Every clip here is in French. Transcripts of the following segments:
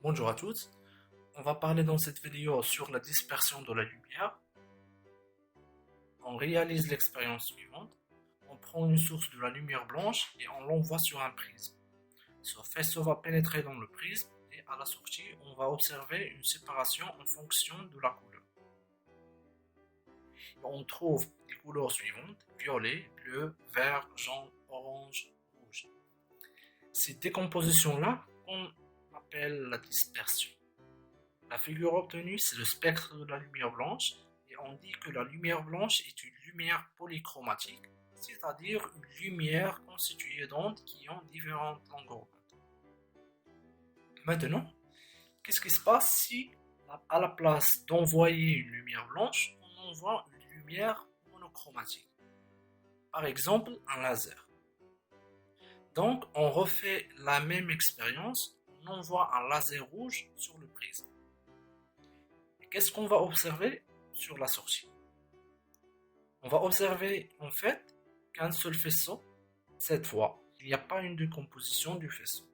Bonjour à tous, on va parler dans cette vidéo sur la dispersion de la lumière. On réalise l'expérience suivante. On prend une source de la lumière blanche et on l'envoie sur un prisme. Ce faisceau va pénétrer dans le prisme et à la sortie, on va observer une séparation en fonction de la couleur. On trouve les couleurs suivantes: violet, bleu, vert, jaune, orange, rouge. Ces décompositions-là, on appelle la dispersion. La figure obtenue, c'est le spectre de la lumière blanche, et on dit que la lumière blanche est une lumière polychromatique, c'est-à-dire une lumière constituée d'ondes qui ont différentes longueurs d'onde. Maintenant, qu'est-ce qui se passe si, à la place d'envoyer une lumière blanche, on envoie une lumière monochromatique? Par exemple, un laser. Donc, on refait la même expérience, on envoie un laser rouge sur le prisme. Qu'est-ce qu'on va observer sur la sortie? On va observer en fait qu'un seul faisceau. Cette fois, il n'y a pas une décomposition du faisceau.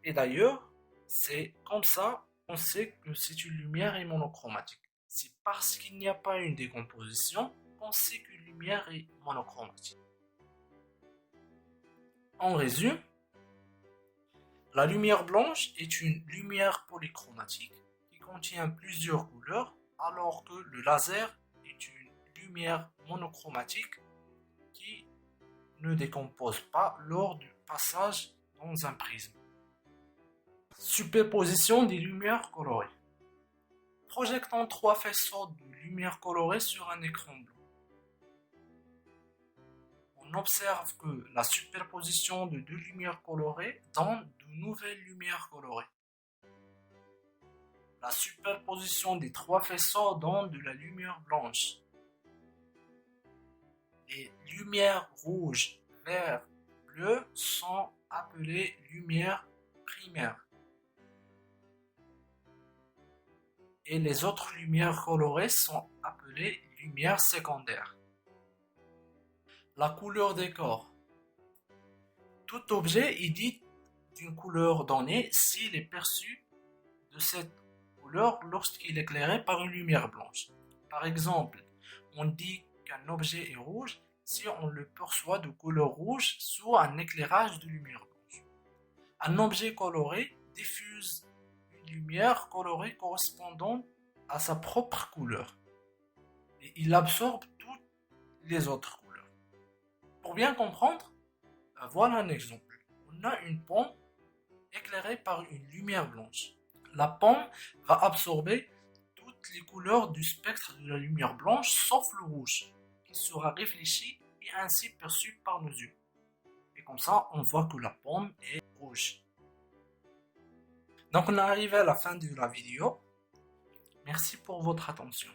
Et d'ailleurs, c'est comme ça qu'on sait que c'est une lumière est monochromatique. C'est parce qu'il n'y a pas une décomposition qu'on sait qu'une lumière est monochromatique. En résumé, la lumière blanche est une lumière polychromatique qui contient plusieurs couleurs, alors que le laser est une lumière monochromatique qui ne décompose pas lors du passage dans un prisme. Superposition des lumières colorées. Projectons trois faisceaux de lumière colorée sur un écran blanc. On observe que la superposition de deux lumières colorées donne de nouvelles lumières colorées. La superposition des trois faisceaux donne de la lumière blanche. Les lumières rouge, vert, bleu sont appelées lumières primaires. Et les autres lumières colorées sont appelées lumières secondaires. La couleur des corps. Tout objet est dit d'une couleur donnée s'il est perçu de cette couleur lorsqu'il est éclairé par une lumière blanche. Par exemple, on dit qu'un objet est rouge si on le perçoit de couleur rouge sous un éclairage de lumière blanche. Un objet coloré diffuse une lumière colorée correspondant à sa propre couleur et il absorbe toutes les autres couleurs. Pour bien comprendre, voilà un exemple. On a une pomme éclairée par une lumière blanche. La pomme va absorber toutes les couleurs du spectre de la lumière blanche sauf le rouge, qui sera réfléchi et ainsi perçu par nos yeux. Et comme ça, on voit que la pomme est rouge. Donc on est arrivé à la fin de la vidéo. Merci pour votre attention.